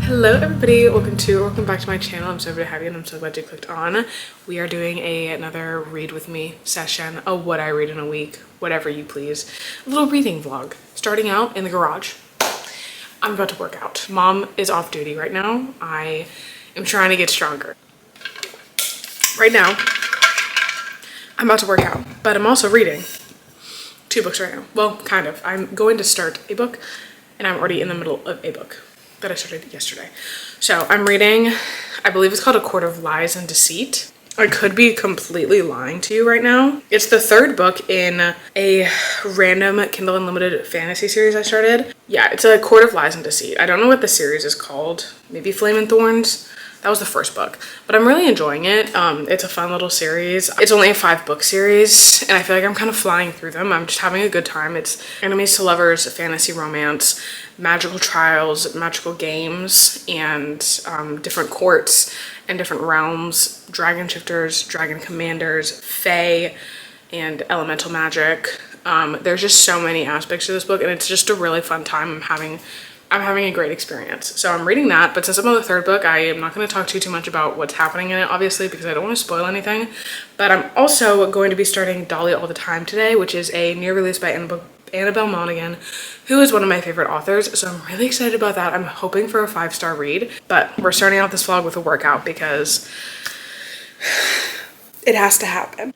Hello everybody, welcome back to my channel. I'm so happy to have you and I'm so glad you clicked on. We are doing another read with me session, a what I read in a week, whatever you please. A little reading vlog. Starting out in the garage. I'm about to work out. Mom is off duty right now. I am trying to get stronger. Right now, I'm about to work out, but I'm also reading 2 books right now. Well, kind of. I'm going to start a book and I'm already in the middle of a book that I started yesterday. So I'm reading, I believe it's called A Court of Lies and Deceit. I could be completely lying to you right now. It's the 3rd book in a random Kindle Unlimited fantasy series I started. Yeah, it's A Court of Lies and Deceit. I don't know what the series is called. Maybe Flame and Thorns. That was the 1st book, but I'm really enjoying it. It's a fun little series. It's only a 5-book series, and I feel like I'm kind of flying through them. I'm just having a good time. It's enemies to lovers, fantasy romance, magical trials, magical games, and different courts and different realms, dragon shifters, dragon commanders, fae, and elemental magic. There's just so many aspects to this book, and it's just a really fun time. I'm having a great experience. So I'm reading that, but since I'm on the 3rd book, I am not going to talk too much about what's happening in it, obviously, because I don't want to spoil anything. But I'm also going to be starting Dolly All the Time today, which is a new release by Annabelle Monaghan, who is one of my favorite authors. So I'm really excited about that. I'm hoping for a 5-star read, but we're starting out this vlog with a workout because it has to happen.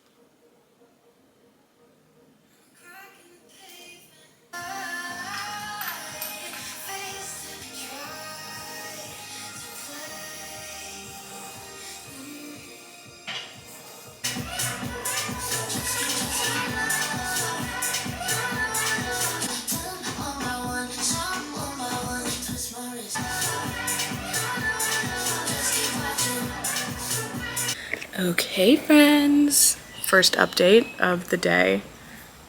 Okay, friends. First update of the day.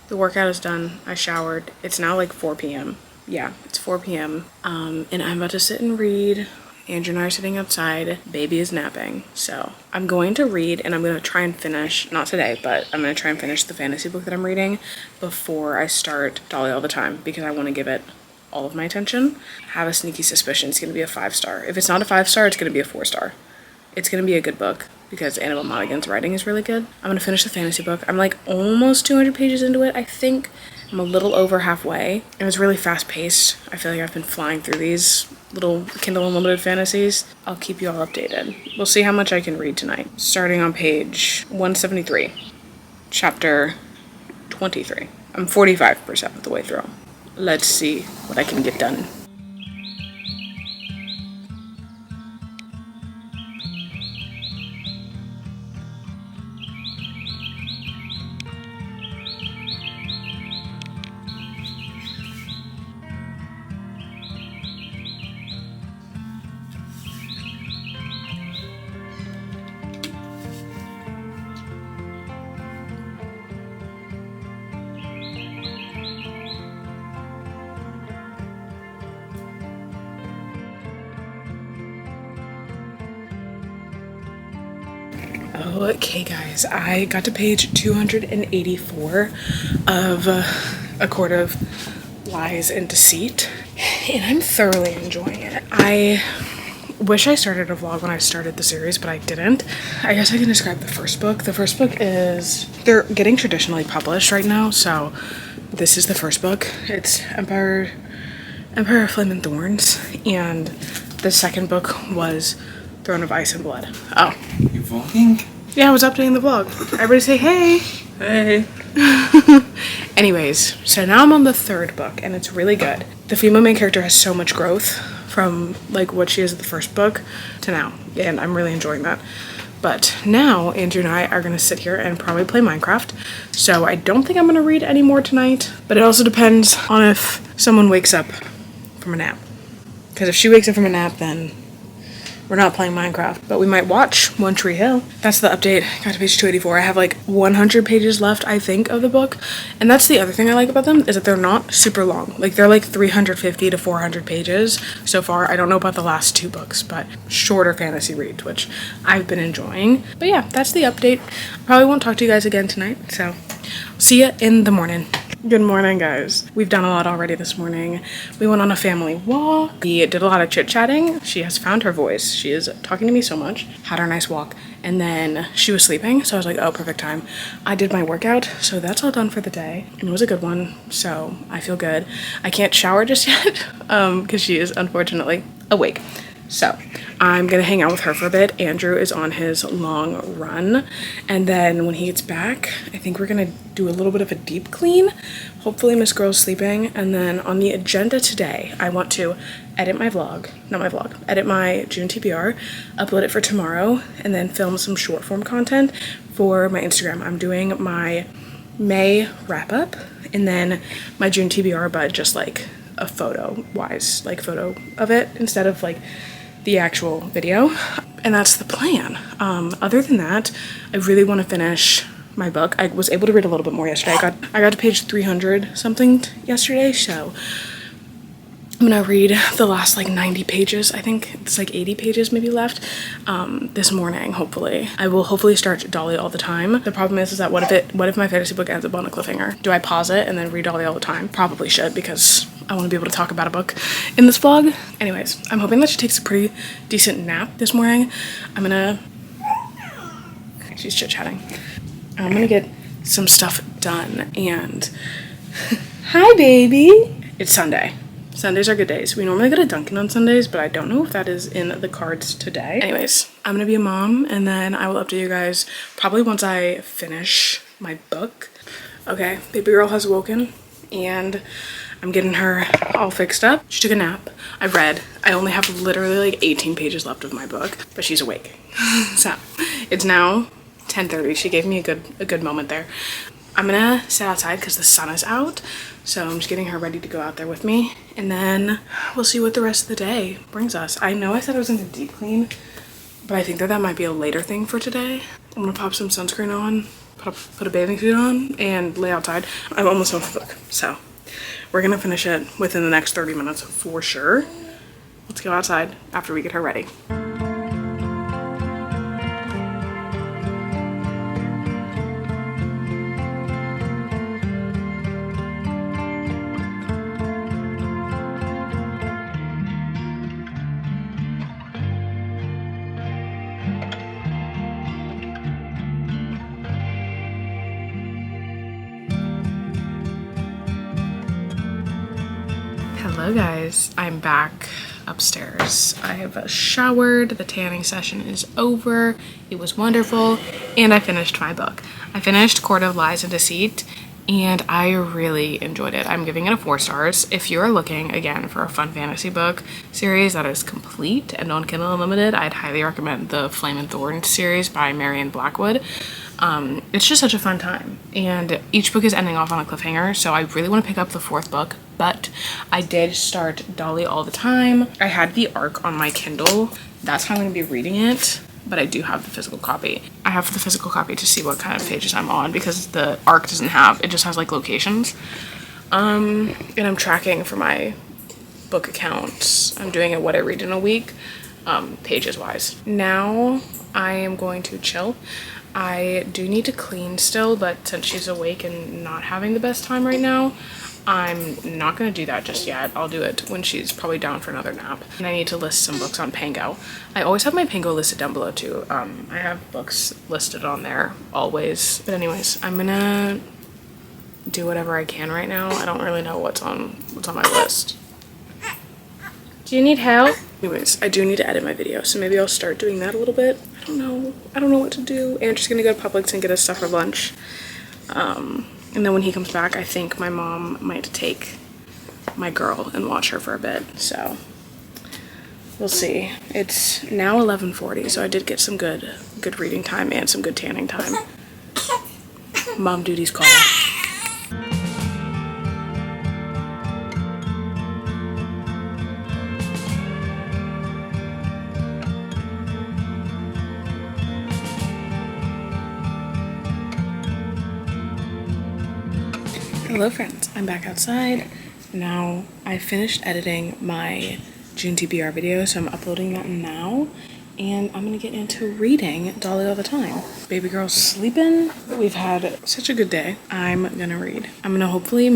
The workout is done. I showered. It's now like 4 p.m. Yeah, it's 4 p.m. And I'm about to sit and read. Andrew and I are sitting outside. Baby is napping. So I'm going to read and I'm going to try and finish, not today, but I'm going to try and finish the fantasy book that I'm reading before I start Dolly All the Time because I want to give it all of my attention. I have a sneaky suspicion it's going to be a 5-star. If it's not a 5-star, it's going to be a 4-star. It's going to be a good book because Annabelle Monaghan's writing is really good. I'm going to finish the fantasy book. I'm like almost 200 pages into it, I think. I'm a little over halfway. It was really fast paced. I feel like I've been flying through these little Kindle Unlimited fantasies. I'll keep you all updated. We'll see how much I can read tonight. Starting on page 173, chapter 23. I'm 45% of the way through. Let's see what I can get done. Okay guys, I got to page 284 of A Court of Lies and Deceit, and I'm thoroughly enjoying it. I wish I started a vlog when I started the series, but I didn't. I guess I can describe the 1st book. The 1st book is, they're getting traditionally published right now, so this is the 1st book. It's Empire of Flame and Thorns, and the 2nd book was Throne of Ice and Blood. Oh. You vlogging? Yeah, I was updating the vlog. Everybody say hey. Hey. Anyways, so now I'm on the 3rd book and it's really good. The female main character has so much growth from like what she is in the 1st book to now, and I'm really enjoying that. But now Andrew and I are gonna sit here and probably play Minecraft. So I don't think I'm gonna read any more tonight, but it also depends on if someone wakes up from a nap. Because if she wakes up from a nap, then we're not playing Minecraft, but we might watch One Tree Hill. That's the update. Got to page 284. I have like 100 pages left, I think, of the book. And that's the other thing I like about them is that they're not super long. Like they're like 350 to 400 pages so far. I don't know about the last 2 books, but shorter fantasy reads, which I've been enjoying. But yeah, that's the update. I probably won't talk to you guys again tonight, so see ya in the morning. Good morning, guys. We've done a lot already this morning. We went on a family walk. We did a lot of chit-chatting. She has found her voice. She is talking to me so much. Had our nice walk. And then she was sleeping, so I was like, oh, perfect time. I did my workout, so that's all done for the day. And it was a good one, so I feel good. I can't shower just yet, because she is unfortunately awake. So I'm gonna hang out with her for a bit. Andrew is on his long run. And then when he gets back, I think we're gonna do a little bit of a deep clean. Hopefully Miss Girl's sleeping. And then on the agenda today, I want to edit my vlog, edit my June TBR, upload it for tomorrow, and then film some short form content for my Instagram. I'm doing my May wrap up and then my June TBR, but just like a photo of it instead of like the actual video. And that's the plan. Other than that, I really want to finish my book. I was able to read a little bit more yesterday. I got to page 300 something yesterday, so I'm gonna read the last like 90 pages. I think it's like 80 pages maybe left this morning, hopefully. I will hopefully start Dolly all the time. The problem is that what if my fantasy book ends up on a cliffhanger? Do I pause it and then read Dolly all the time? Probably should, because I want to be able to talk about a book in this vlog. Anyways, I'm hoping that she takes a pretty decent nap this morning. She's chit-chatting. I'm gonna get some stuff done and hi baby. It's Sunday. Sundays are good days. We normally go to Dunkin' on Sundays, but I don't know if that is in the cards today. Anyways, I'm gonna be a mom and then I will update you guys probably once I finish my book. Okay, baby girl has woken and I'm getting her all fixed up. She took a nap. I read. I only have literally like 18 pages left of my book, but she's awake. So it's now 10:30. She gave me a good moment there. I'm gonna sit outside because the sun is out. So I'm just getting her ready to go out there with me. And then we'll see what the rest of the day brings us. I know I said I was gonna deep clean, but I think that might be a later thing for today. I'm gonna pop some sunscreen on, put a bathing suit on, and lay outside. I'm almost done with the book, so we're gonna finish it within the next 30 minutes for sure. Let's go outside after we get her ready. Hello guys, I'm back upstairs. I have showered, the tanning session is over, it was wonderful, and I finished my book. I finished Court of Lies and Deceit, and I really enjoyed it. I'm giving it a 4 stars. If you're looking, again, for a fun fantasy book series that is complete and on Kindle Unlimited, I'd highly recommend the Flame and Thorn series by Marion Blackwood. It's just such a fun time, and each book is ending off on a cliffhanger, so I really want to pick up the 4th book, but I did start Dolly All the Time. I had the ARC on my Kindle. That's how I'm going to be reading it, but I do have the physical copy. I have the physical copy to see what kind of pages I'm on, because the ARC doesn't have, it just has like locations. And I'm tracking for my book accounts. I'm doing it what I read in a week, pages wise. Now I am going to chill. I do need to clean still, but since she's awake and not having the best time right now, I'm not going to do that just yet. I'll do it when she's probably down for another nap. And I need to list some books on Pango. I always have my Pango listed down below too. I have books listed on there always. But anyways, I'm gonna do whatever I can right now. I don't really know what's on my list. Do you need help? Anyways, I do need to edit my video, so maybe I'll start doing that a little bit. I don't know what to do. Andrew's gonna go to Publix and get us stuff for lunch. And then when he comes back, I think my mom might take my girl and watch her for a bit. So we'll see. It's now 11:40, so I did get some good reading time and some good tanning time. Mom duty's calling. Hello friends, I'm back outside. Now I finished editing my June TBR video, so I'm uploading that now. and I'm gonna get into reading Dolly all the time. Baby girl's sleeping. We've had such a good day. I'm gonna read. I'm gonna hopefully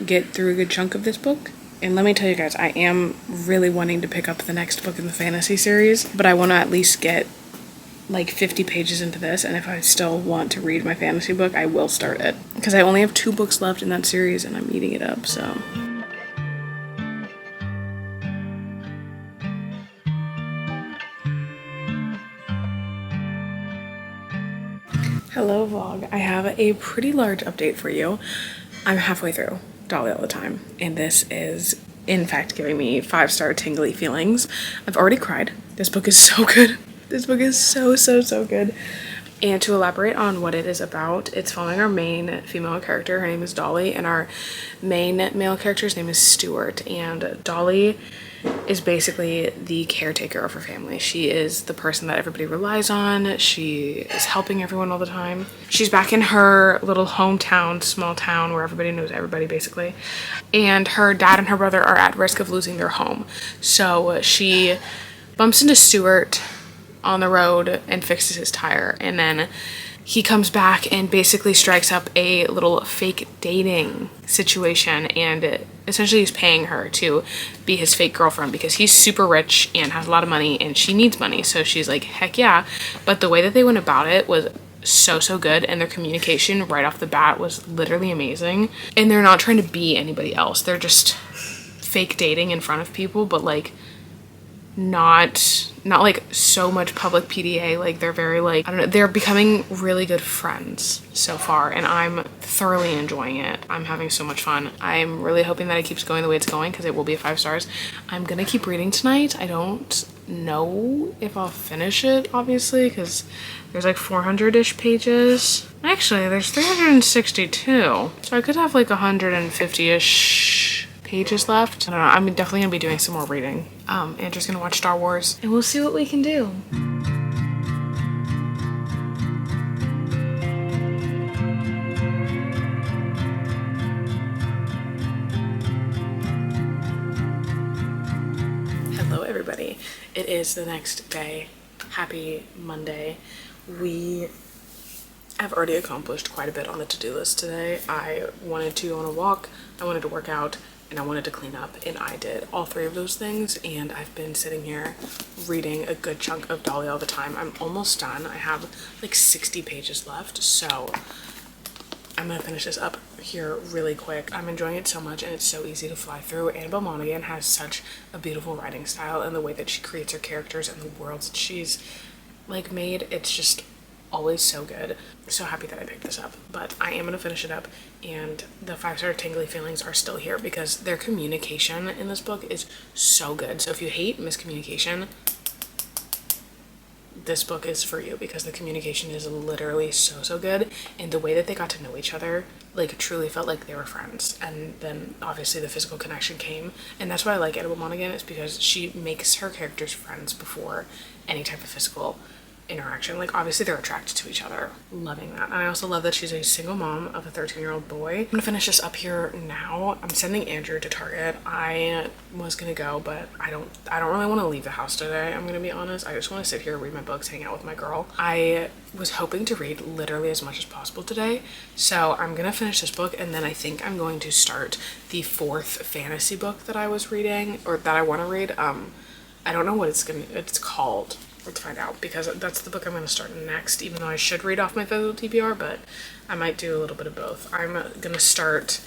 get through a good chunk of this book. And let me tell you guys, I am really wanting to pick up the next book in the fantasy series, but I want to at least get like 50 pages into this, and if I still want to read my fantasy book, I will start it. Because I only have 2 books left in that series, and I'm eating it up, so. Hello vlog, I have a pretty large update for you. I'm halfway through Dolly All the Time, and this is in fact giving me 5-star tingly feelings. I've already cried. This book is so good. This book is so good. And to elaborate on what it is about, it's following our main female character. Her name is Dolly, and our main male character's name is Stuart. And Dolly is basically the caretaker of her family. She is the person that everybody relies on. She is helping everyone all the time. She's back in her little hometown, small town where everybody knows everybody basically. And her dad and her brother are at risk of losing their home. So she bumps into Stuart on the road and fixes his tire, and then he comes back and basically strikes up a little fake dating situation, and essentially he's paying her to be his fake girlfriend because he's super rich and has a lot of money and she needs money. So she's like, heck yeah. But the way that they went about it was so good, and their communication right off the bat was literally amazing. And they're not trying to be anybody else. They're just fake dating in front of people, but like not like so much public PDA. Like they're very like, I don't know, they're becoming really good friends so far, and I'm thoroughly enjoying it. I'm having so much fun. I'm really hoping that it keeps going the way it's going because it will be a 5 stars. I'm gonna keep reading tonight. I don't know if I'll finish it, obviously, because there's like 400-ish pages. Actually, there's 362, so I could have like 150-ish pages left. I don't know, I'm definitely gonna be doing some more reading. Andrew's gonna watch Star Wars, and we'll see what we can do. Hello everybody, it is the next day. Happy Monday. We have already accomplished quite a bit on the to-do list today. I wanted to go on a walk, I wanted to work out, and I wanted to clean up, and I did all 3 of those things. And I've been sitting here reading a good chunk of Dolly all the time. I'm almost done. I have like 60 pages left, so I'm gonna finish this up here really quick. I'm enjoying it so much, and it's so easy to fly through. Annabelle Monaghan has such a beautiful writing style, and the way that she creates her characters and the worlds that she's like made, it's just always so good. So happy that I picked this up, but I am gonna finish it up, and the 5-star tingly feelings are still here because their communication in this book is so good. So if you hate miscommunication, this book is for you because the communication is literally so good, and the way that they got to know each other like truly felt like they were friends. And then obviously the physical connection came, and that's why I like Annabelle Monaghan, is because she makes her characters friends before any type of physical interaction. Like obviously they're attracted to each other. Loving that. And I also love that she's a single mom of a 13-year-old boy. I'm gonna finish this up here now. I'm sending Andrew to Target. I was gonna go, but I don't really want to leave the house today, I'm gonna be honest. I just want to sit here, read my books, hang out with my girl. I was hoping to read literally as much as possible today, so I'm gonna finish this book, and then I think I'm going to start the 4th fantasy book that I was reading, or that I want to read. I don't know what it's called. Let's find out, because that's the book I'm going to start next, even though I should read off my physical TBR, but I might do a little bit of both. I'm going to start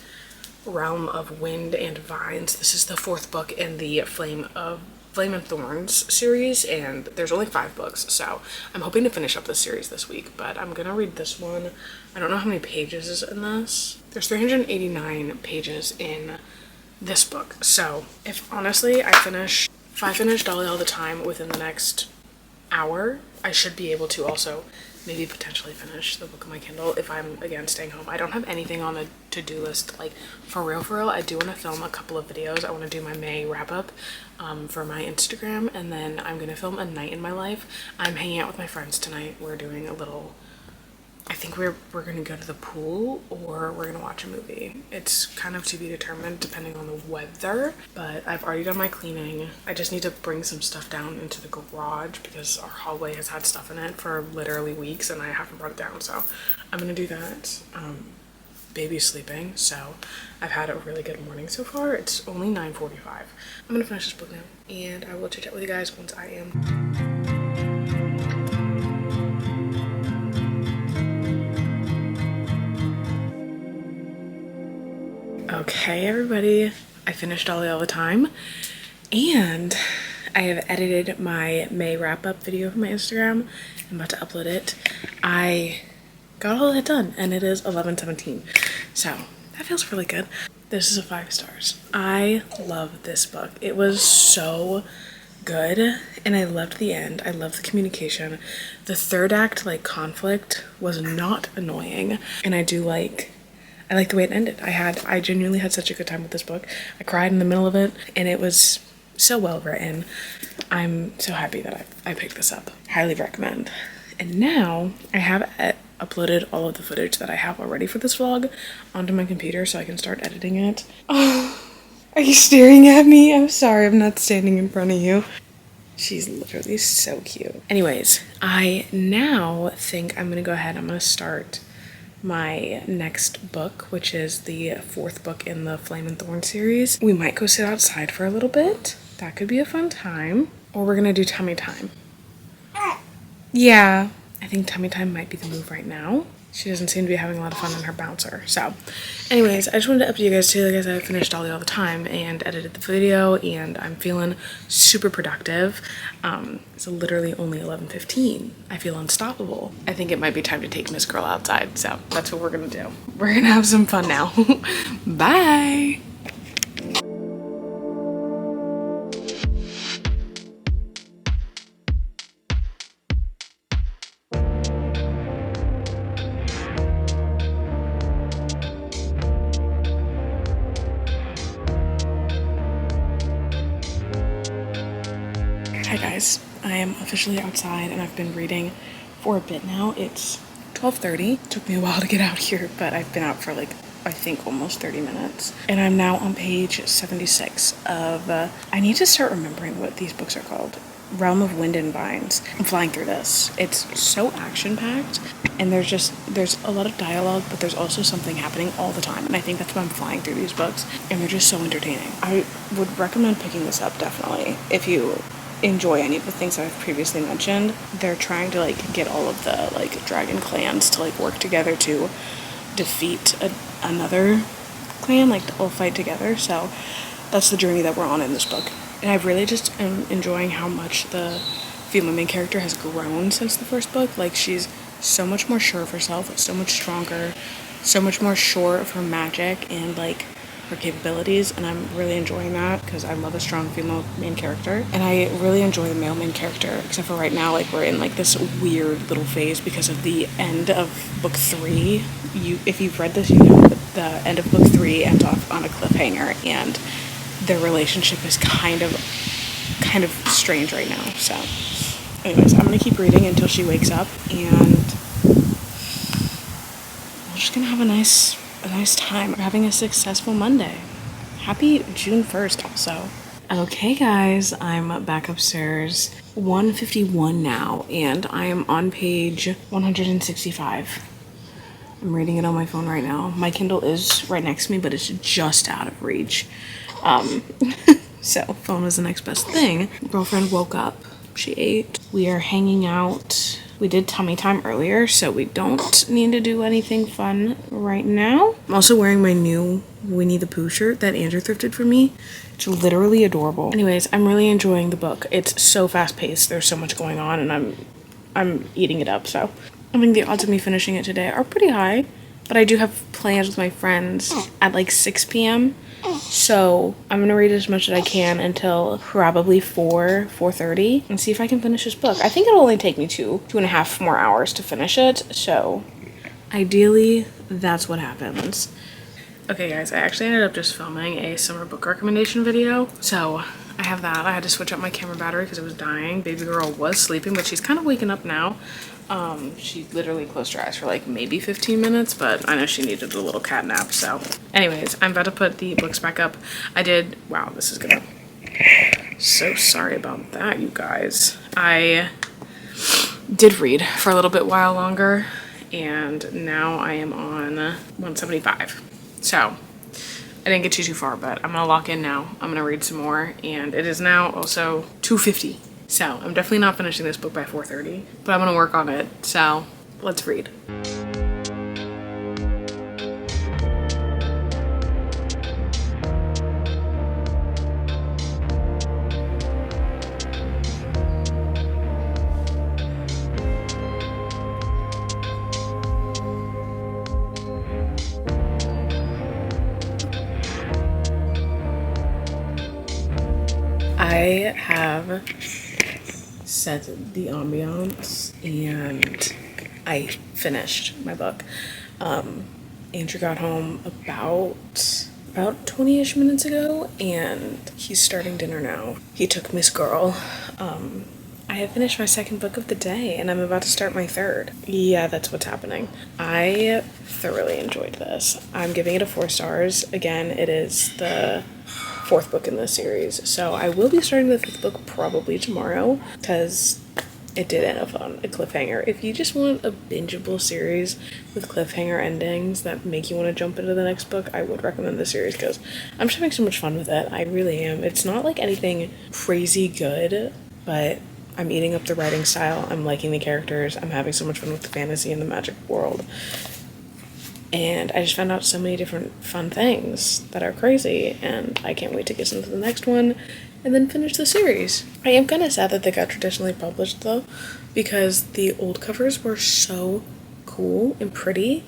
Realm of Wind and Vines. This is the 4th book in the Flame and Thorns series, and there's only 5 books, so I'm hoping to finish up this series this week, but I'm going to read this one. I don't know how many pages is in this. There's 389 pages in this book, so if honestly if I finish Dolly All the Time within the next hour, I should be able to also maybe potentially finish the book on my Kindle if I'm again staying home. I don't have anything on the to-do list, like for real. I do want to film a couple of videos. I want to do my May wrap-up for my Instagram, and then I'm gonna film a night in my life. I'm hanging out with my friends tonight. We're doing a little I think we're gonna go to the pool or we're gonna watch a movie. It's kind of to be determined depending on the weather, but I've already done my cleaning. I just need to bring some stuff down into the garage because our hallway has had stuff in it for literally weeks and I haven't brought it down, so I'm gonna do that. Baby's sleeping, so I've had a really good morning so far. It's only 9:45. I'm gonna finish this book now and I will chit chat with you guys once I am. Okay, everybody, I finished All the Time and I have edited my May wrap-up video for my Instagram. I'm about to upload it. I got all that done and it is 11:17, so that feels really good. This is a 5 stars. I love this book. It was so good and I loved the end. I loved the communication. The third act conflict was not annoying, and I like the way it ended. I genuinely had such a good time with this book. I cried in the middle of it and it was so well written. I'm so happy that I picked this up. Highly recommend. And now I have uploaded all of the footage that I have already for this vlog onto my computer so I can start editing it. Oh, are you staring at me? I'm sorry, I'm not standing in front of you. She's literally so cute. Anyways, I now think I'm gonna go ahead. I'm gonna start my next book, which is the 4th book in the Flame and Thorn series. We might go sit outside for a little bit. That could be a fun time. Or we're gonna do tummy time. Yeah, I think tummy time might be the move right now. She doesn't seem to be having a lot of fun in her bouncer. So anyways, I just wanted to update you guys too. Like I said, I finished All the Time and edited the video and I'm feeling super productive. It's literally only 11:15. I feel unstoppable. I think it might be time to take Miss Girl outside. So that's what we're gonna do. We're gonna have some fun now. Bye. Hi guys, I am officially outside and I've been reading for a bit now. It's 12:30. Took me a while to get out here, but I've been out for I think almost 30 minutes. And I'm now on page 76 of, I need to start remembering what these books are called. Realm of Wind and Vines. I'm flying through this. It's so action-packed and there's a lot of dialogue, but there's also something happening all the time. And I think that's why I'm flying through these books and they're just so entertaining. I would recommend picking this up definitely if you enjoy any of the things I've previously mentioned. They're trying to get all of the dragon clans to work together to defeat another clan, to all fight together. So that's the journey that we're on in this book. And I really just am enjoying how much the female main character has grown since the first book. She's so much more sure of herself, so much stronger, so much more sure of her magic and her capabilities, and I'm really enjoying that because I love a strong female main character. And I really enjoy the male main character, except for right now we're in this weird little phase because of the end of book 3. If you've read this, you know that the end of book 3 ends off on a cliffhanger and their relationship is kind of strange right now. So anyways, I'm gonna keep reading until she wakes up and we're just gonna have a nice time. We're having a successful Monday. Happy June 1st also. Okay guys, I'm back upstairs. 1:51 now and I am on page 165. I'm reading it on my phone right now. My Kindle is right next to me, but it's just out of reach. So phone was the next best thing. Girlfriend woke up. She ate. We are hanging out. We did tummy time earlier, so we don't need to do anything fun right now. I'm also wearing my new Winnie the Pooh shirt that Andrew thrifted for me. It's literally adorable. Anyways, I'm really enjoying the book. It's so fast-paced. There's so much going on, and I'm eating it up, so I think the odds of me finishing it today are pretty high, but I do have plans with my friends at 6 p.m., so I'm gonna read as much as I can until probably 4:30 and see if I can finish this book. I think it'll only take me 2.5 more hours to finish it, so ideally that's what happens. Okay guys, I actually ended up just filming a summer book recommendation video, so I have that. I had to switch out my camera battery because it was dying. Baby girl was sleeping, but she's kind of waking up now. She literally closed her eyes for like maybe 15 minutes, but I know she needed a little cat nap. So anyways, I'm about to put the books back up. Wow, this is gonna, so sorry about that, you guys. I did read for a little bit while longer, and now I am on 175. So I didn't get too far, but I'm gonna lock in now. I'm gonna read some more, and it is now also 2:50. So I'm definitely not finishing this book by 4:30, but I'm gonna work on it. So let's read. I have set the ambiance and I finished my book. Andrew got home about 20-ish minutes ago, and he's starting dinner now. He took Miss Girl. I have finished my second book of the day, and I'm about to start my third. Yeah, that's what's happening. I thoroughly enjoyed this. I'm giving it a 4 stars. Again, it is the 4th book in this series, so I will be starting the 5th book probably tomorrow because it did end up on a cliffhanger. If you just want a bingeable series with cliffhanger endings that make you want to jump into the next book, I would recommend this series because I'm just having so much fun with it. I really am. It's not like anything crazy good, but I'm eating up the writing style. I'm liking the characters. I'm having so much fun with the fantasy and the magic world. And I just found out so many different fun things that are crazy, and I can't wait to get into the next one and then finish the series. I am kind of sad that they got traditionally published though, because the old covers were so cool and pretty,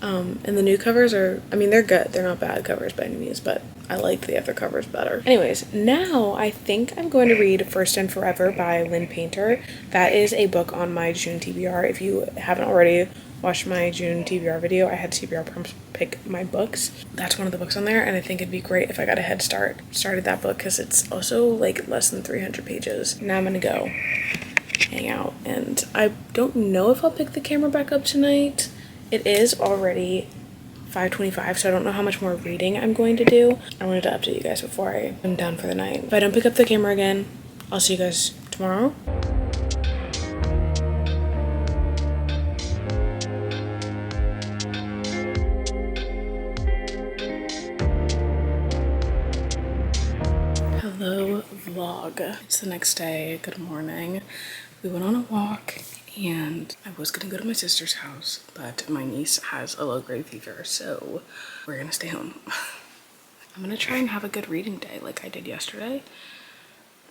and the new covers are, I mean, they're good. They're not bad covers by any means, but I like the other covers better. Anyways, now I think I'm going to read First and Forever by Lynn Painter. That is a book on my June TBR. If you haven't already watched my June TBR video, I had TBR prompts pick my books. That's one of the books on there, and I think it'd be great if I got a head started that book because it's also like less than 300 pages. Now I'm gonna go hang out, and I don't know if I'll pick the camera back up tonight. It is already 5:25, so I don't know how much more reading I'm going to do. I wanted to update you guys before I'm done for the night. If I don't pick up the camera again, I'll see you guys tomorrow. Hello vlog. It's the next day. Good morning. We went on a walk and I was gonna go to my sister's house, but my niece has a low-grade fever, so we're gonna stay home. I'm gonna try and have a good reading day like I did yesterday.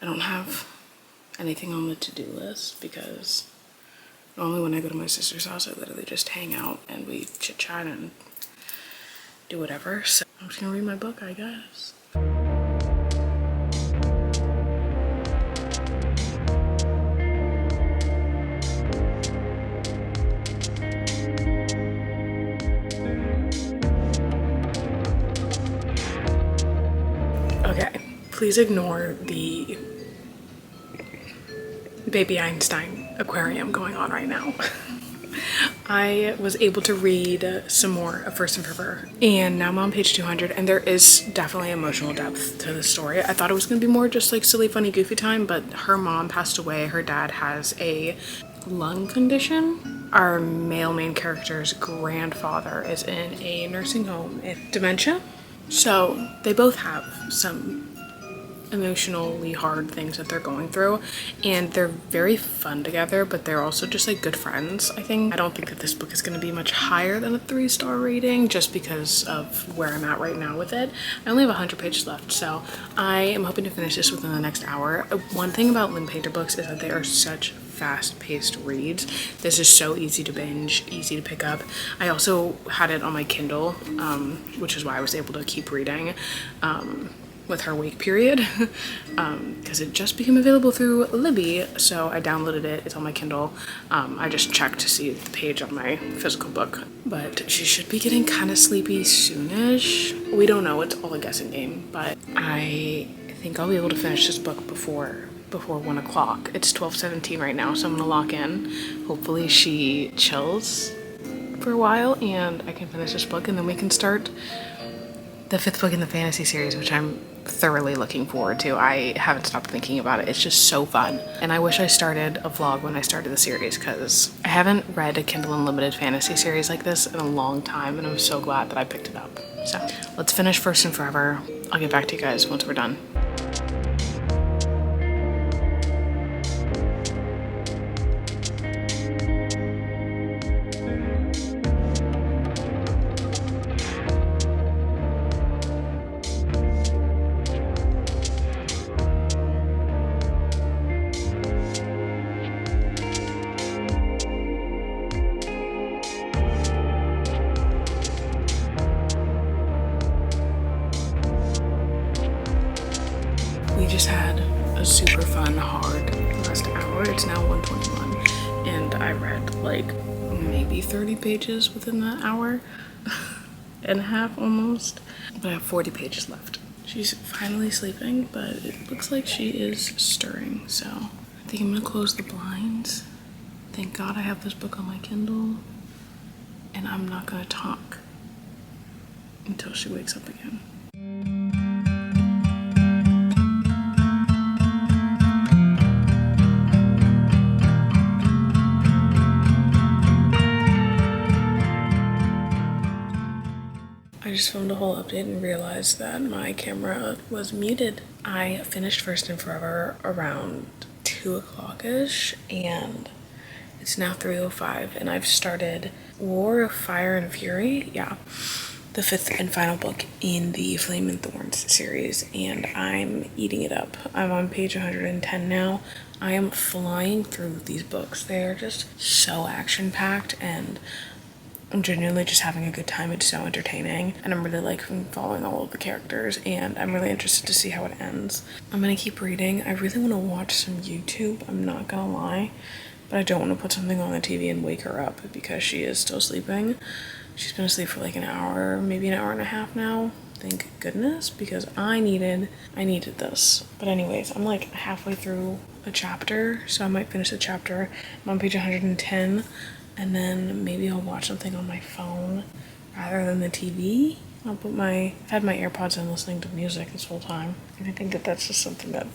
I don't have anything on the to-do list because normally when I go to my sister's house, I literally just hang out and we chit-chat and do whatever. So I'm just gonna read my book, I guess. Okay, please ignore the Baby Einstein aquarium going on right now. I was able to read some more of First and Forever, and now I'm on page 200, and there is definitely emotional depth to the story. I thought it was going to be more just like silly, funny, goofy time, but her mom passed away. Her dad has a lung condition. Our male main character's grandfather is in a nursing home with dementia. So they both have some emotionally hard things that they're going through, and they're very fun together, but they're also just like good friends. I don't think that this book is going to be much higher than a 3-star rating just because of where I'm at right now with it. I only have 100 pages left, so I am hoping to finish this within the next hour. One thing about Lynn Painter books is that they are such fast-paced reads. This is so easy to binge, easy to pick up. I also had it on my Kindle, which is why I was able to keep reading with her wake period, because it just became available through Libby, so I downloaded it. It's on my Kindle. I just checked to see the page on my physical book, but she should be getting kind of sleepy soonish. We don't know, it's all a guessing game, but I think I'll be able to finish this book before 1 o'clock. It's 12:17 right now, so I'm gonna lock in. Hopefully she chills for a while and I can finish this book, and then we can start the 5th book in the fantasy series, which I'm thoroughly looking forward to. I haven't stopped thinking about it. It's just so fun. And I wish I started a vlog when I started the series, because I haven't read a Kindle Unlimited fantasy series like this in a long time, and I'm so glad that I picked it up. So let's finish First and Forever. I'll get back to you guys once we're done. We just had a super fun, hard last hour. It's now 1:21, and I read like maybe 30 pages within that hour and a half almost. But I have 40 pages left. She's finally sleeping, but it looks like she is stirring, so I think I'm gonna close the blinds. Thank God I have this book on my Kindle, and I'm not gonna talk until she wakes up again. I just filmed a whole update and realized that my camera was muted. I finished First and Forever around 2 o'clock-ish, and it's now 3:05, and I've started War of Fire and Fury, yeah, the 5th and final book in the Flame and Thorns series, and I'm eating it up. I'm on page 110 now. I am flying through these books. They are just so action-packed, and I'm genuinely just having a good time. It's so entertaining, and I'm really liking following all of the characters, and I'm really interested to see how it ends. I'm gonna keep reading. I really want to watch some YouTube, I'm not gonna lie, but I don't want to put something on the TV and wake her up because she is still sleeping. She's been asleep for like an hour, maybe an hour and a half now. Thank goodness, because I needed this. But anyways, I'm like halfway through a chapter, so I might finish the chapter. I'm on page 110. And then maybe I'll watch something on my phone rather than the TV. I've had my AirPods in listening to music this whole time. And I think that that's just something that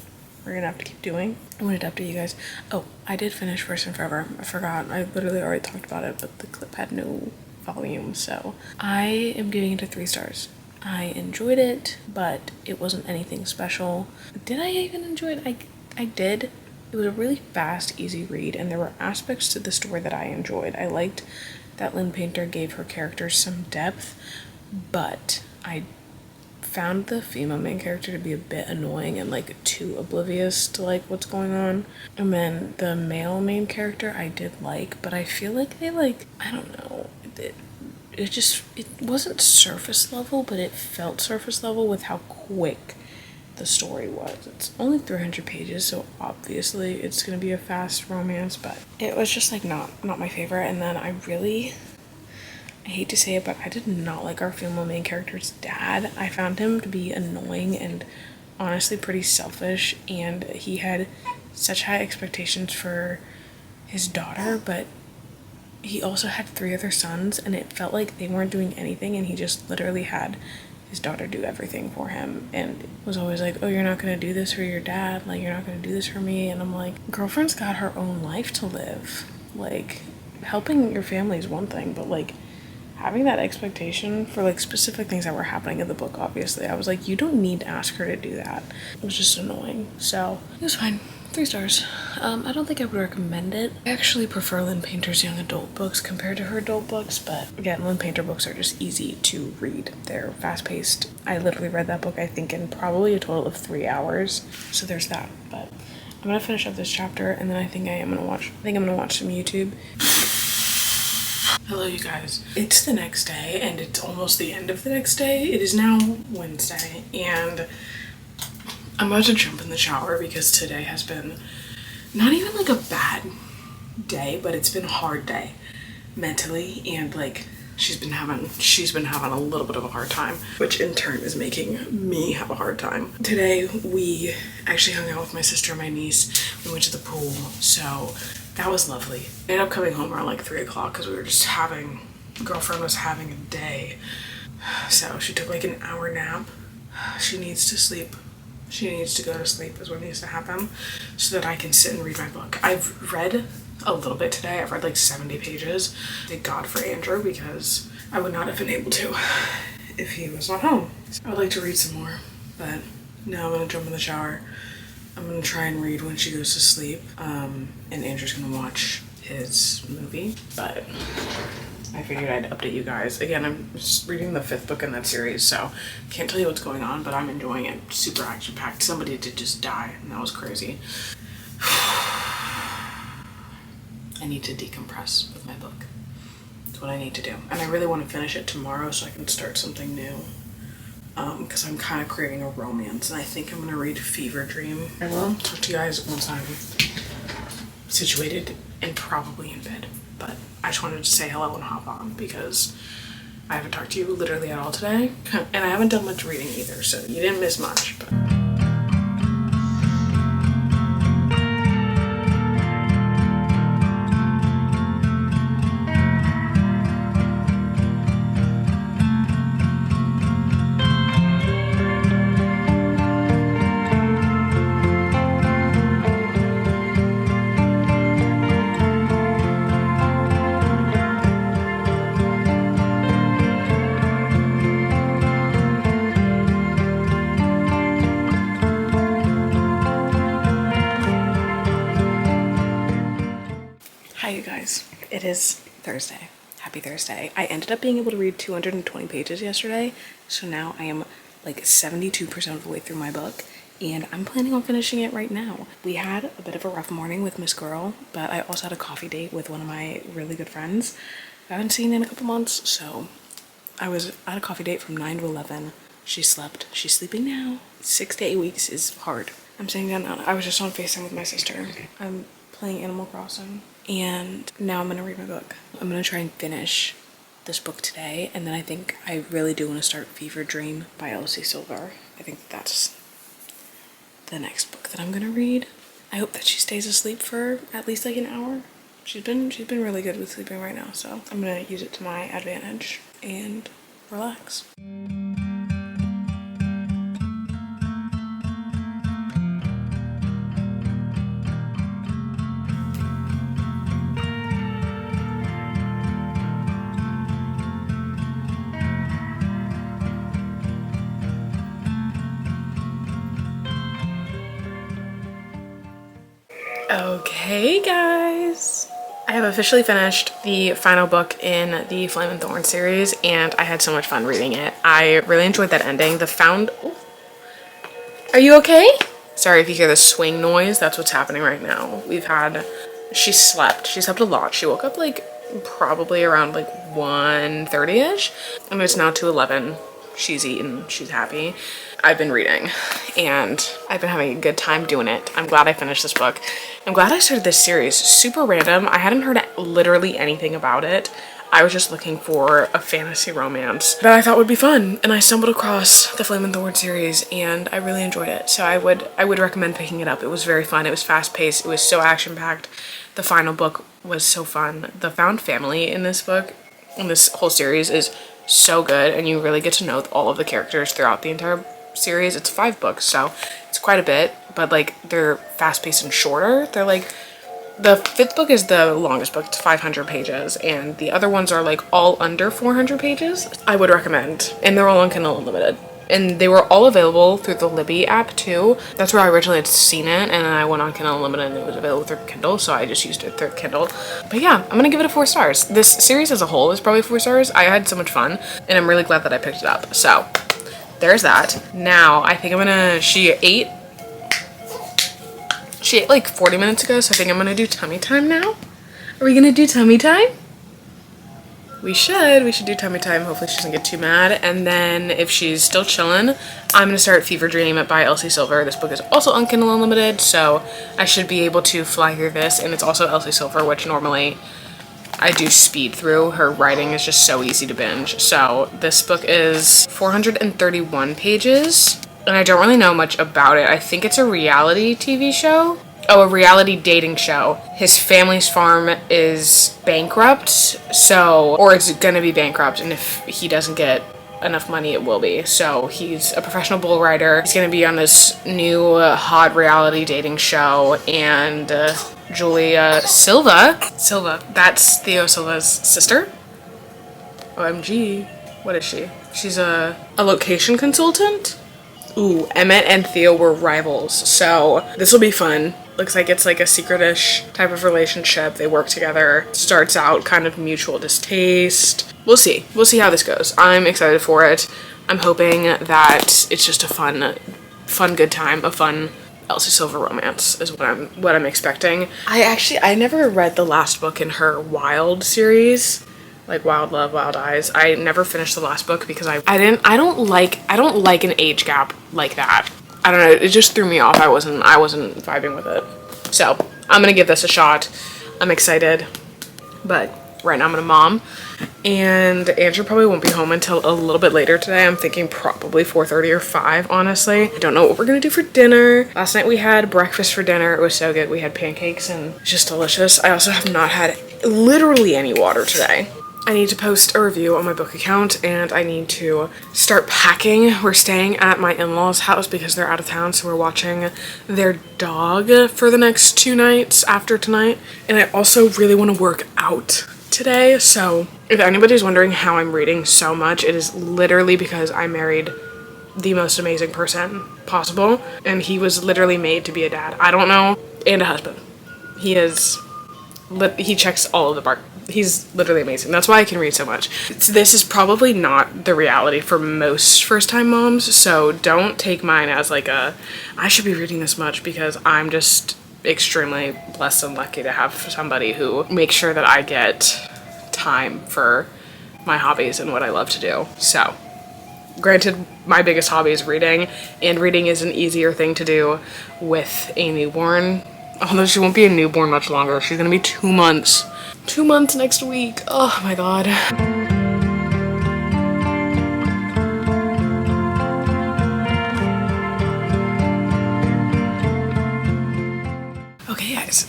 we're gonna have to keep doing. I wanted to update you guys. Oh, I did finish First and Forever. I forgot. I literally already talked about it, but the clip had no volume. So I am giving it 3 stars. I enjoyed it, but it wasn't anything special. Did I even enjoy it? I did. It was a really fast, easy read, and there were aspects to the story that I enjoyed. I liked that Lynn Painter gave her characters some depth, but I found the female main character to be a bit annoying and like too oblivious to like what's going on. And then the male main character I did like, but I feel like they I don't know, it wasn't surface level, but it felt surface level with how quick the story was. It's only 300 pages, so obviously it's gonna be a fast romance, but it was just like not my favorite. And then I hate to say it, but I did not like our female main character's dad. I found him to be annoying and honestly pretty selfish, and he had such high expectations for his daughter, but he also had 3 other sons, and it felt like they weren't doing anything, and he just literally had his daughter do everything for him, and was always like, oh, you're not gonna do this for your dad, like, you're not gonna do this for me. And I'm like, girlfriend's got her own life to live. Like, helping your family is one thing, but like having that expectation for like specific things that were happening in the book, obviously, I was like, you don't need to ask her to do that. It was just annoying. So it was fine. 3 stars. I don't think I would recommend it. I actually prefer Lynn Painter's young adult books compared to her adult books, but again, Lynn Painter books are just easy to read. They're fast-paced. I literally read that book, I think, in probably a total of 3 hours. So there's that. But I'm gonna finish up this chapter, and then I think I'm gonna watch some YouTube. Hello, you guys. It's the next day, and it's almost the end of the next day. It is now Wednesday, and I'm about to jump in the shower because today has been not even like a bad day, but it's been a hard day mentally, and like she's been having a little bit of a hard time, which in turn is making me have a hard time. Today we actually hung out with my sister and my niece. We went to the pool, so that was lovely. I ended up coming home around like 3 o'clock because we were just girlfriend was having a day. So she took like an hour nap. She needs to sleep. She needs to go to sleep is what needs to happen so that I can sit and read my book. I've read a little bit today. I've read like 70 pages. Thank God for Andrew, because I would not have been able to if he was not home. So I would like to read some more, but now I'm gonna jump in the shower. I'm gonna try and read when she goes to sleep, and Andrew's gonna watch his movie, but I figured I'd update you guys. Again, I'm just reading the 5th book in that series, so can't tell you what's going on, but I'm enjoying it. Super action-packed. Somebody did just die, and that was crazy. I need to decompress with my book. That's what I need to do. And I really want to finish it tomorrow so I can start something new. Because I'm kind of craving a romance, and I think I'm going to read Fever Dream. I will talk to you guys once I'm situated and probably in bed. But I just wanted to say hello and hop on because I haven't talked to you literally at all today. And I haven't done much reading either, so you didn't miss much. But hi, you guys. It is Thursday. Happy Thursday. I ended up being able to read 220 pages yesterday, so now I am like 72% of the way through my book, and I'm planning on finishing it right now. We had a bit of a rough morning with Miss Girl, but I also had a coffee date with one of my really good friends I haven't seen in a couple months, so I was at a coffee date from 9 to 11. She slept. She's sleeping now. 6 to 8 weeks is hard. I'm sitting down now. I was just on FaceTime with my sister. I'm playing Animal Crossing, and now I'm gonna read my book. I'm gonna try and finish this book today, and then I think I really do want to start Fever Dream by Elsie Silver. I think that's the next book that I'm gonna read. I hope that she stays asleep for at least like an hour. She's been really good with sleeping right now, so I'm gonna use it to my advantage and relax. Okay, guys. I have officially finished the final book in the Flame and Thorn series, and I had so much fun reading it. I really enjoyed that ending. Are you okay? Sorry if you hear the swing noise. That's what's happening right now. She slept a lot. She woke up like probably around like 1:30ish, and it's now 2:11. She's eaten, she's happy. I've been reading and I've been having a good time doing it. I'm glad I finished this book. I'm glad I started this series. Super random. I hadn't heard literally anything about it. I was just looking for a fantasy romance that I thought would be fun, and I stumbled across the Flame and Thorn series and I really enjoyed it. So I would recommend picking it up. It was very fun. It was fast paced. It was so action packed. The final book was so fun. The found family in this book, in this whole series, is so good, and you really get to know all of the characters throughout the entire series. It's 5 books, so it's quite a bit, but like they're fast-paced and shorter. They're like, the 5th book is the longest book. It's 500 pages, and the other ones are like all under 400 pages. I would recommend, and they're all on Kindle Unlimited. And they were all available through the Libby app too. That's where I originally had seen it, and then I went on Kindle Unlimited and it was available through Kindle, so I just used it through Kindle. But yeah, I'm gonna give it a 4 stars. This series as a whole is probably 4 stars. I had so much fun, and I'm really glad that I picked it up. So there's that. Now I think she ate like 40 minutes ago, so I think I'm gonna do tummy time now. Are we gonna do tummy time? We should do tummy time. Hopefully she doesn't get too mad. And then if she's still chilling, I'm gonna start Fever Dream by Elsie Silver. This book is also on Kindle Unlimited, so I should be able to fly through this. And it's also Elsie Silver, which normally I do speed through. Her writing is just so easy to binge. So this book is 431 pages, and I don't really know much about it. I think it's a reality TV show. Oh, a reality dating show. His family's farm is bankrupt, or it's gonna be bankrupt, and if he doesn't get enough money, it will be. So he's a professional bull rider. He's gonna be on this new hot reality dating show, and Julia Silva, that's Theo Silva's sister. OMG, what is she? She's a location consultant. Ooh, Emmett and Theo were rivals, so this will be fun. Looks like it's like a secret-ish type of relationship. They work together. Starts out kind of mutual distaste. We'll see. We'll see how this goes. I'm excited for it. I'm hoping that it's just a fun good time, a fun Elsie Silver romance is what I'm expecting. I never read the last book in her Wild series, like Wild Love, Wild Eyes. I never finished the last book because I don't like an age gap like that. I don't know, it just threw me off. I wasn't vibing with it. So I'm gonna give this a shot. I'm excited, but right now I'm gonna mom, and Andrew probably won't be home until a little bit later today. I'm thinking probably 4:30 or 5, honestly. I don't know what we're gonna do for dinner. Last night we had breakfast for dinner. It was so good. We had pancakes and it's just delicious. I also have not had literally any water today. I need to post a review on my book account, and I need to start packing. We're staying at my in-laws' house because they're out of town, so we're watching their dog for the next 2 nights after tonight. And I also really want to work out today, so if anybody's wondering how I'm reading so much, it is literally because I married the most amazing person possible, and he was literally made to be a dad. I don't know, and a husband. He checks all of the boxes. He's literally amazing. That's why I can read so much. This is probably not the reality for most first-time moms, so don't take mine as like I should be reading this much, because I'm just extremely blessed and lucky to have somebody who makes sure that I get time for my hobbies and what I love to do. So, granted, my biggest hobby is reading, and reading is an easier thing to do with a newborn. Although she won't be a newborn much longer. She's gonna be 2 months. 2 months next week. Oh my god. Okay guys,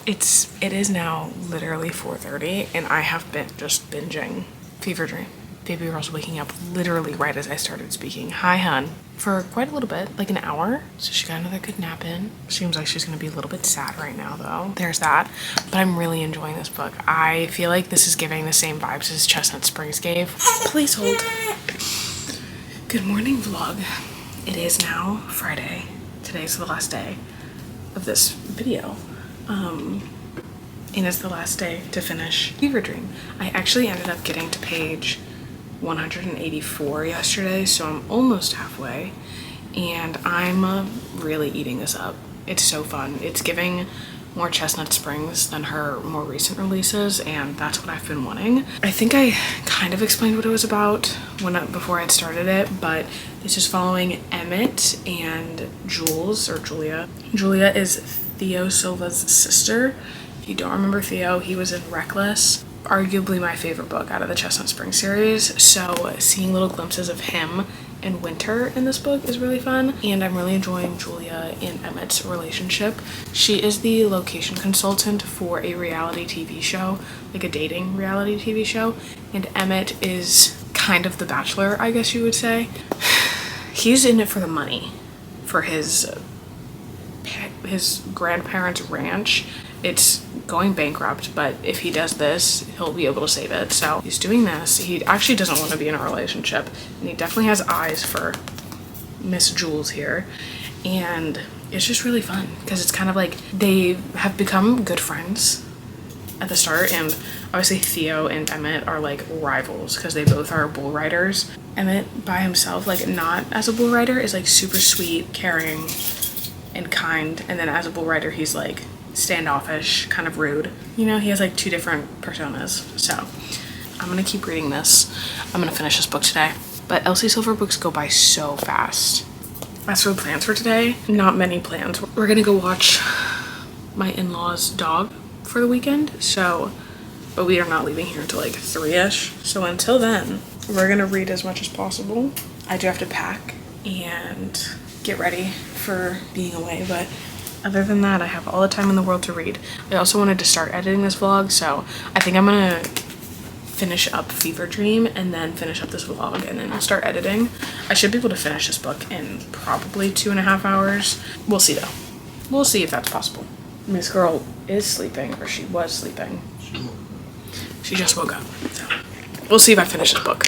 it is now literally 4:30, and I have been just binging Fever Dream. Baby girl's waking up literally right as I started speaking. Hi, hun. For quite a little bit, like an hour. So she got another good nap in. Seems like she's gonna be a little bit sad right now though. There's that. But I'm really enjoying this book. I feel like this is giving the same vibes as Chestnut Springs gave. Please hold. Good morning, vlog. It is now Friday. Today's the last day of this video. And it's the last day to finish Fever Dream. I actually ended up getting to page 184 yesterday, so I'm almost halfway, and I'm really eating this up. It's so fun. It's giving more Chestnut Springs than her more recent releases, and that's what I've been wanting. I think I kind of explained what it was about before I started it, but this is following Emmett and Jules, or Julia. Julia is Theo Silva's sister. If you don't remember Theo, he was in Reckless. Arguably my favorite book out of the Chestnut Springs series, so seeing little glimpses of him and Winter in this book is really fun, and I'm really enjoying Julia and Emmett's relationship. She is the location consultant for a reality TV show, like a dating reality TV show, and Emmett is kind of the bachelor, I guess you would say. He's in it for the money, for his grandparents' ranch. It's going bankrupt, but if he does this, he'll be able to save it. So he's doing this. He actually doesn't want to be in a relationship, and he definitely has eyes for Miss Jules here. And it's just really fun because it's kind of like they have become good friends at the start, and obviously Theo and Emmett are like rivals because they both are bull riders. Emmett by himself, like not as a bull rider, is like super sweet, caring, and kind, and then as a bull rider he's like standoffish, kind of rude. You know, he has like 2 different personas. So I'm gonna keep reading this. I'm gonna finish this book today. But Elsie Silver books go by so fast. As for plans for today, not many plans. We're gonna go watch my in-laws' dog for the weekend, so but we are not leaving here until like 3-ish. So until then, we're gonna read as much as possible. I do have to pack and get ready for being away, but other than that, I have all the time in the world to read. I also wanted to start editing this vlog, so I think I'm gonna finish up Fever Dream and then finish up this vlog, and then I'll start editing. I should be able to finish this book in probably 2.5 hours. We'll see though. We'll see if that's possible. This girl is sleeping, or she was sleeping. She just woke up, so we'll see if I finish this book.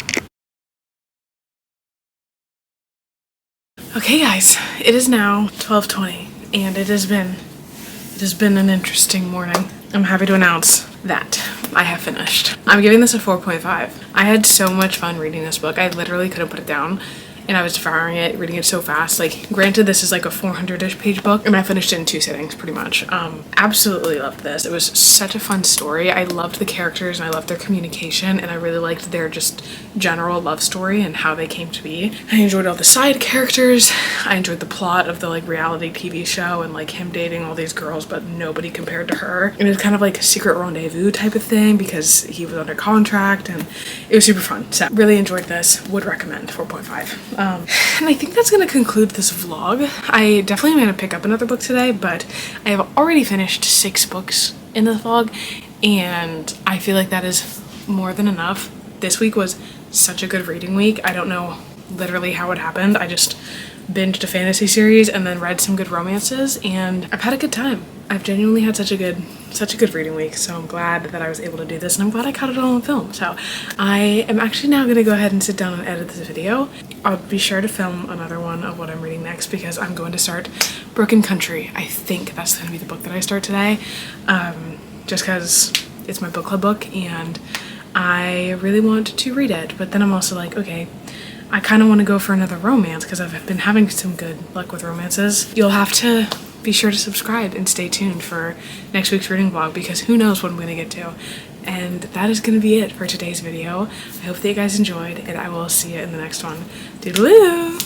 Okay guys, it is now 12:20 and it has been an interesting morning. I'm happy to announce that I have finished. I'm giving this a 4.5. I had so much fun reading this book. I literally couldn't put it down, and I was devouring it, reading it so fast. Like, granted, this is like a 400-ish page book, and I finished it in 2 sittings pretty much. Absolutely loved this. It was such a fun story. I loved the characters and I loved their communication, and I really liked their just general love story and how they came to be. I enjoyed all the side characters. I enjoyed the plot of the like reality TV show and like him dating all these girls, but nobody compared to her. And it was kind of like a secret rendezvous type of thing because he was under contract, and it was super fun. So really enjoyed this. Would recommend. 4.5. And I think that's gonna conclude this vlog. I definitely am gonna pick up another book today, but I have already finished 6 books in this vlog, and I feel like that is more than enough. This week was such a good reading week. I don't know literally how it happened. I just binged a fantasy series and then read some good romances, and I've had a good time. I've genuinely had such a good reading week, so I'm glad that I was able to do this, and I'm glad I caught it all on film. So I am actually now gonna go ahead and sit down and edit this video. I'll be sure to film another one of what I'm reading next because I'm going to start Broken Country. I think that's gonna be the book that I start today, just because it's my book club book and I really want to read it. But then I'm also like, okay, I kind of want to go for another romance because I've been having some good luck with romances. You'll have to be sure to subscribe and stay tuned for next week's reading vlog because who knows what I'm going to get to. And that is going to be it for today's video. I hope that you guys enjoyed, and I will see you in the next one. Toodaloo!